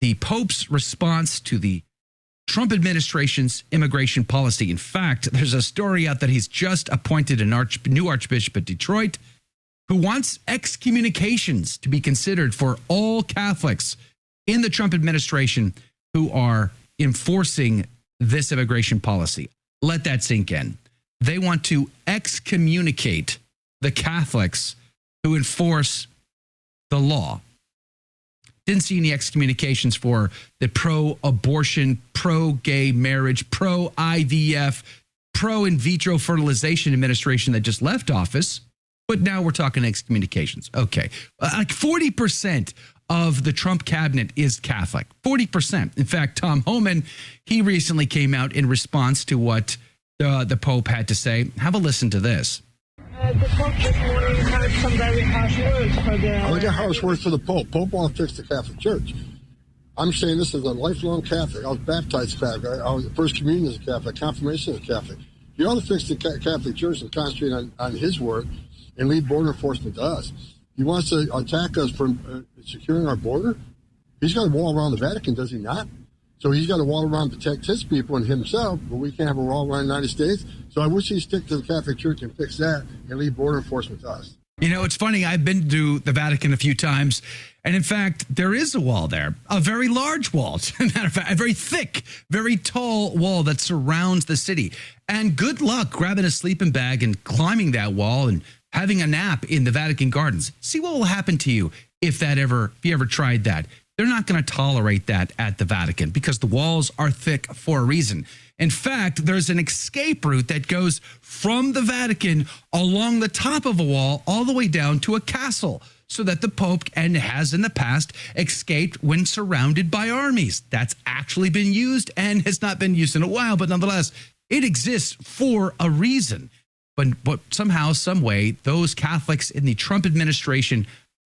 the Pope's response to the Trump administration's immigration policy. In fact, there's a story out that he's just appointed a new archbishop at Detroit who wants excommunications to be considered for all Catholics in the Trump administration who are enforcing this immigration policy. Let that sink in. They want to excommunicate the Catholics who enforce the law. Didn't see any excommunications for the pro-abortion, pro-gay marriage, pro-IVF, pro-in vitro fertilization administration that just left office. But now we're talking excommunications. Okay. Like 40% of the Trump cabinet is Catholic. 40%. In fact, Tom Homan, he recently came out in response to what the Pope had to say. Have a listen to this. The Pope this morning had some very harsh words for the... I got harsh words for the Pope. Pope won't fix the Catholic Church. I'm saying this as a lifelong Catholic. I was baptized Catholic. I was First Communion as a Catholic. Confirmation as a Catholic. You ought to fix the Catholic Church and concentrate on his word and leave border enforcement to us. He wants to attack us for securing our border. He's got a wall around the Vatican, does he not? So he's got a wall around to protect his people and himself, but we can't have a wall around the United States. So I wish he'd stick to the Catholic Church and fix that and leave border enforcement to us. You know, it's funny. I've been to the Vatican a few times, and in fact, there is a wall there, a very large wall. As a matter of fact, a very thick, very tall wall that surrounds the city. And good luck grabbing a sleeping bag and climbing that wall and having a nap in the Vatican gardens. See what will happen to you if you ever tried that. They're not going to tolerate that at the Vatican because the walls are thick for a reason. In fact, there's an escape route that goes from the Vatican along the top of a wall all the way down to a castle so that the Pope has in the past escaped when surrounded by armies. That's actually been used and has not been used in a while, but nonetheless, it exists for a reason. But somehow, some way, those Catholics in the Trump administration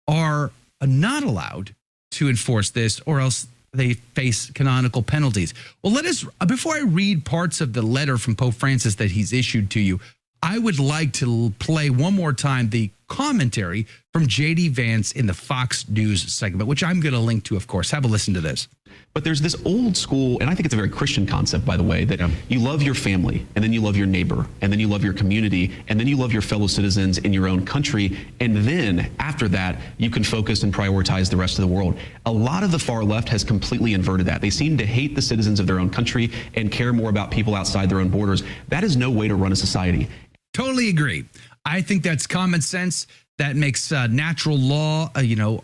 are not allowed to enforce this, or else they face canonical penalties. Well, before I read parts of the letter from Pope Francis that he's issued to you, I would like to play one more time the commentary from JD Vance in the Fox News segment, which I'm going to link to, of course. Have a listen to this. But there's this old school, and I think it's a very Christian concept, by the way, that you love your family, and then you love your neighbor, and then you love your community, and then you love your fellow citizens in your own country, and then after that, you can focus and prioritize the rest of the world. A lot of the far left has completely inverted that. They seem to hate the citizens of their own country and care more about people outside their own borders. That is no way to run a society. Totally agree. I think that's common sense. That makes natural law,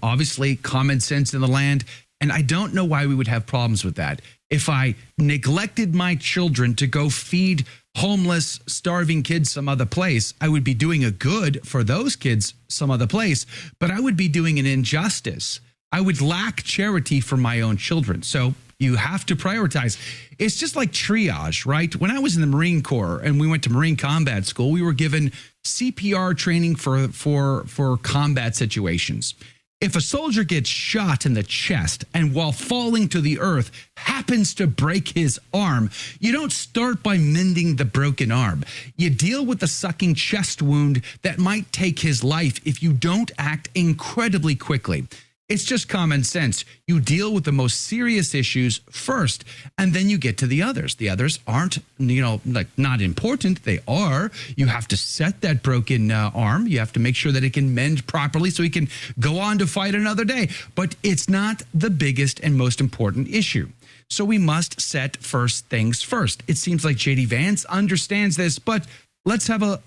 obviously common sense in the land. And I don't know why we would have problems with that. If I neglected my children to go feed homeless, starving kids some other place, I would be doing a good for those kids some other place, but I would be doing an injustice. I would lack charity for my own children. So you have to prioritize. It's just like triage, right? When I was in the Marine Corps and we went to Marine Combat School, we were given CPR training for combat situations. If a soldier gets shot in the chest and while falling to the earth happens to break his arm, you don't start by mending the broken arm. You deal with the sucking chest wound that might take his life if you don't act incredibly quickly. It's just common sense. You deal with the most serious issues first, and then you get to the others. The others aren't, not important. They are. You have to set that broken arm. You have to make sure that it can mend properly so he can go on to fight another day. But it's not the biggest and most important issue. So we must set first things first. It seems like JD Vance understands this, but let's have a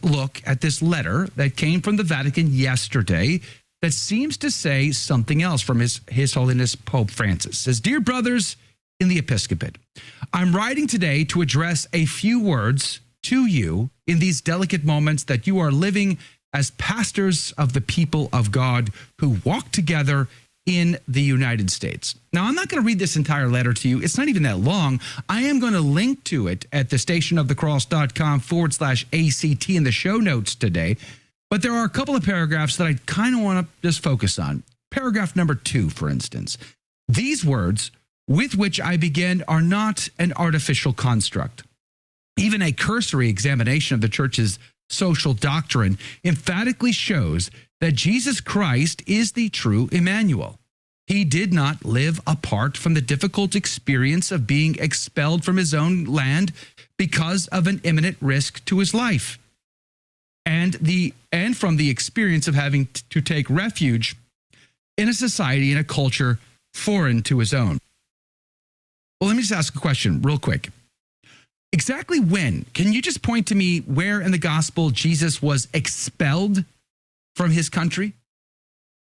look at this letter that came from the Vatican yesterday that seems to say something else from His Holiness Pope Francis. It says, "Dear brothers in the episcopate, I'm writing today to address a few words to you in these delicate moments that you are living as pastors of the people of God who walk together in the United States." Now, I'm not going to read this entire letter to you. It's not even that long. I am going to link to it at thestationofthecross.com/ACT in the show notes today. But there are a couple of paragraphs that I kind of want to just focus on. Paragraph number 2, for instance. "These words with which I begin are not an artificial construct. Even a cursory examination of the church's social doctrine emphatically shows that Jesus Christ is the true Emmanuel. He did not live apart from the difficult experience of being expelled from his own land because of an imminent risk to his life, and from the experience of having to take refuge in a society and a culture foreign to his own. Well, let me just ask a question real quick. Exactly when? Can you just point to me where in the gospel Jesus was expelled from his country?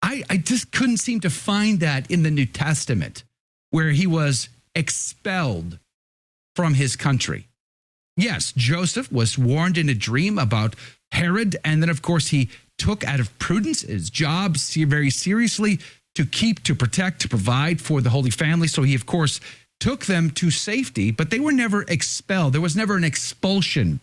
I just couldn't seem to find that in the New Testament where he was expelled from his country. Yes, Joseph was warned in a dream about Herod, and then, of course, he took out of prudence his job very seriously to keep, to protect, to provide for the Holy Family. So he, of course, took them to safety, but they were never expelled. There was never an expulsion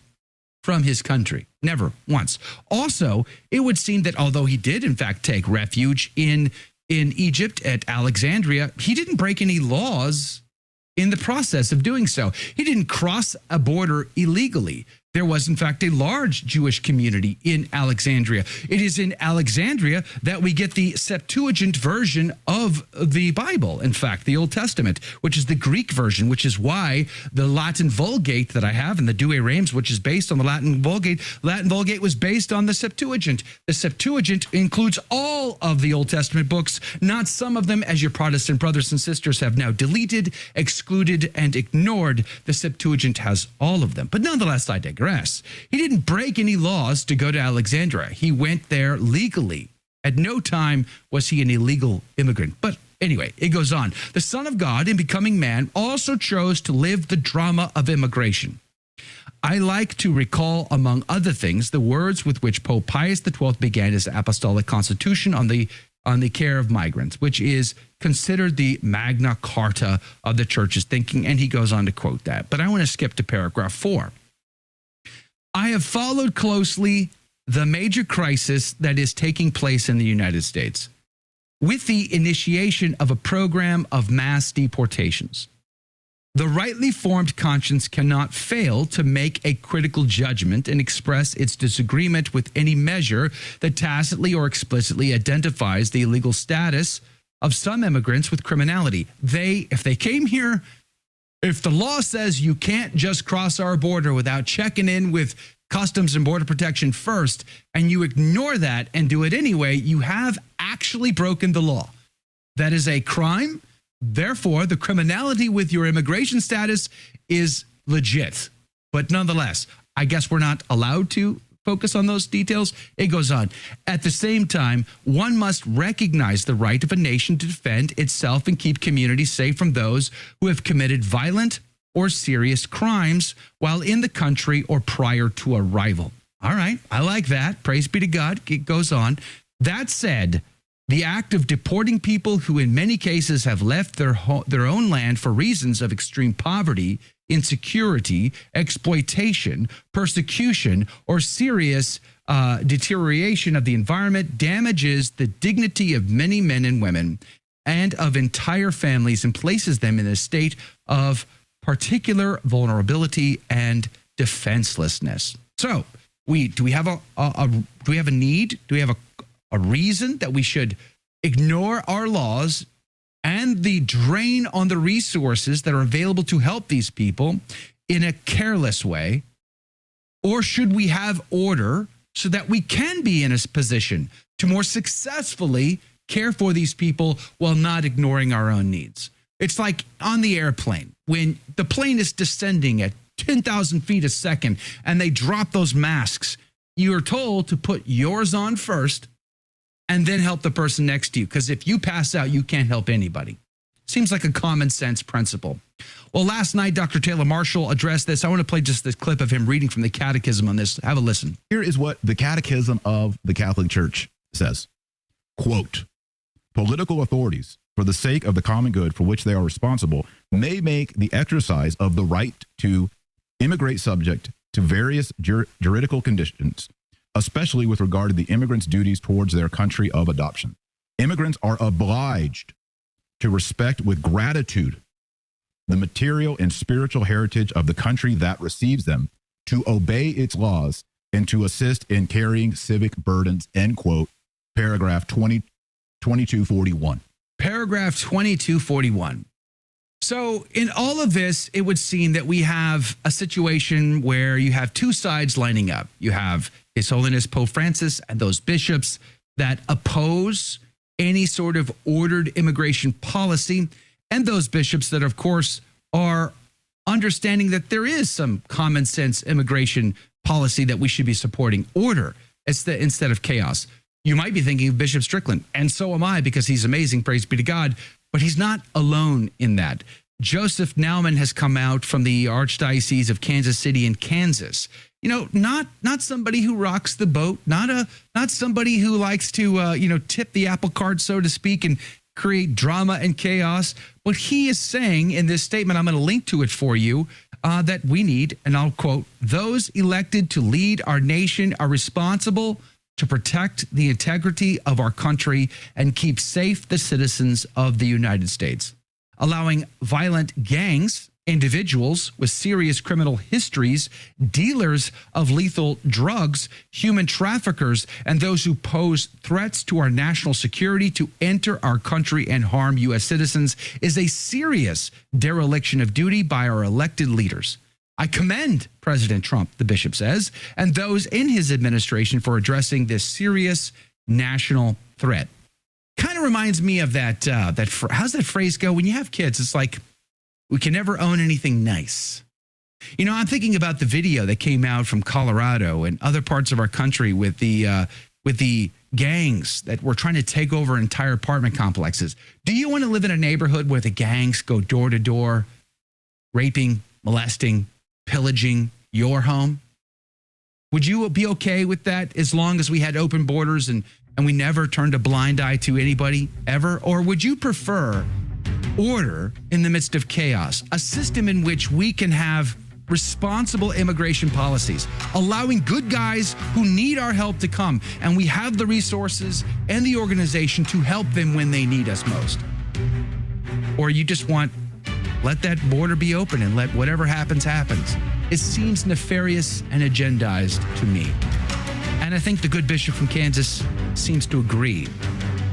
from his country. Never once. Also, it would seem that although he did, in fact, take refuge in Egypt at Alexandria, he didn't break any laws in the process of doing so. He didn't cross a border illegally. There was, in fact, a large Jewish community in Alexandria. It is in Alexandria that we get the Septuagint version of the Bible, in fact, the Old Testament, which is the Greek version, which is why the Latin Vulgate that I have and the Douay Rheims, which is based on the Latin Vulgate was based on the Septuagint. The Septuagint includes all of the Old Testament books, not some of them, as your Protestant brothers and sisters have now deleted, excluded, and ignored. The Septuagint has all of them. But nonetheless, I digress. He didn't break any laws to go to Alexandria. He went there legally. At no time was he an illegal immigrant. But anyway, it goes on. The Son of God, in becoming man, also chose to live the drama of immigration. I like to recall, among other things, the words with which Pope Pius XII began his apostolic constitution on the care of migrants, which is considered the Magna Carta of the church's thinking. And he goes on to quote that. But I want to skip to paragraph 4. I have followed closely the major crisis that is taking place in the United States with the initiation of a program of mass deportations. The rightly formed conscience cannot fail to make a critical judgment and express its disagreement with any measure that tacitly or explicitly identifies the illegal status of some immigrants with criminality. If they came here, if the law says you can't just cross our border without checking in with Customs and Border Protection first, and you ignore that and do it anyway, you have actually broken the law. That is a crime. Therefore, the criminality with your immigration status is legit. But nonetheless, I guess we're not allowed to focus on those details. It goes on. At the same time, one must recognize the right of a nation to defend itself and keep communities safe from those who have committed violent or serious crimes while in the country or prior to arrival. All right, I like that. Praise be to God. It goes on. That said, the act of deporting people who in many cases have left their own land for reasons of extreme poverty, insecurity, exploitation, persecution, or serious deterioration of the environment damages the dignity of many men and women and of entire families and places them in a state of particular vulnerability and defenselessness. So, do we have a need? Do we have a reason that we should ignore our laws and the drain on the resources that are available to help these people in a careless way? Or should we have order so that we can be in a position to more successfully care for these people while not ignoring our own needs? It's like on the airplane, when the plane is descending at 10,000 feet a second and they drop those masks, you are told to put yours on first and then help the person next to you. Because if you pass out, you can't help anybody. Seems like a common sense principle. Well, last night, Dr. Taylor Marshall addressed this. I want to play just this clip of him reading from the Catechism on this. Have a listen. Here is what the Catechism of the Catholic Church says. Quote, political authorities, for the sake of the common good for which they are responsible, may make the exercise of the right to immigrate subject to various juridical conditions, especially with regard to the immigrant's duties towards their country of adoption. Immigrants are obliged to respect with gratitude the material and spiritual heritage of the country that receives them, to obey its laws, and to assist in carrying civic burdens, end quote, paragraph 2241. Paragraph 2241. So in all of this, it would seem that we have a situation where you have two sides lining up. You have His Holiness Pope Francis and those bishops that oppose any sort of ordered immigration policy, and those bishops that, of course, are understanding that there is some common sense immigration policy that we should be supporting, order instead of chaos. You might be thinking of Bishop Strickland, and so am I, because he's amazing, praise be to God, but he's not alone in that. Joseph Naumann has come out from the Archdiocese of Kansas City in Kansas. You know, not somebody who rocks the boat, not somebody who likes to tip the apple cart, so to speak, and create drama and chaos. But he is saying in this statement, I'm going to link to it for you, that we need, and I'll quote, "Those elected to lead our nation are responsible to protect the integrity of our country and keep safe the citizens of the United States. Allowing violent gangs, individuals with serious criminal histories, dealers of lethal drugs, human traffickers, and those who pose threats to our national security to enter our country and harm U.S. citizens is a serious dereliction of duty by our elected leaders. I commend President Trump," the bishop says, "and those in his administration for addressing this serious national threat." Kind of reminds me of that how's that phrase go? When you have kids, it's like, we can never own anything nice. You know, I'm thinking about the video that came out from Colorado and other parts of our country with the gangs that were trying to take over entire apartment complexes. Do you want to live in a neighborhood where the gangs go door to door, raping, molesting, pillaging your home? Would you be okay with that as long as we had open borders and we never turned a blind eye to anybody ever? Or would you prefer order in the midst of chaos, a system in which we can have responsible immigration policies, allowing good guys who need our help to come, and we have the resources and the organization to help them when they need us most? Or you just want, let that border be open and let whatever happens, happens? It seems nefarious and agendized to me. And I think the good bishop from Kansas seems to agree.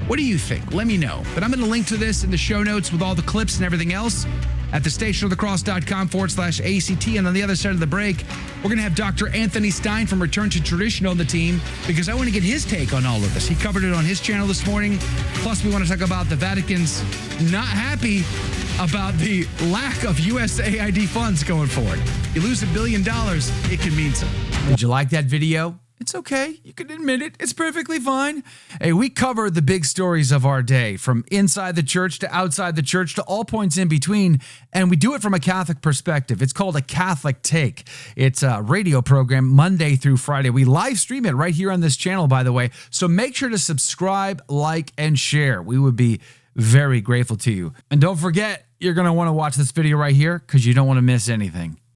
What do you think? Let me know. But I'm going to link to this in the show notes with all the clips and everything else at thestationofthecross.com/ACT. And on the other side of the break, we're going to have Dr. Anthony Stein from Return to Tradition on the team, because I want to get his take on all of this. He covered it on his channel this morning. Plus, we want to talk about the Vatican's not happy about the lack of USAID funds going forward. You lose $1 billion, it can mean something. Did you like that video? It's okay. You can admit it. It's perfectly fine. Hey, we cover the big stories of our day, from inside the church to outside the church to all points in between, and we do it from a Catholic perspective. It's called A Catholic Take. It's a radio program Monday through Friday. We live stream it right here on this channel, by the way, so make sure to subscribe, like, and share. We would be very grateful to you. And don't forget, you're going to want to watch this video right here because you don't want to miss anything.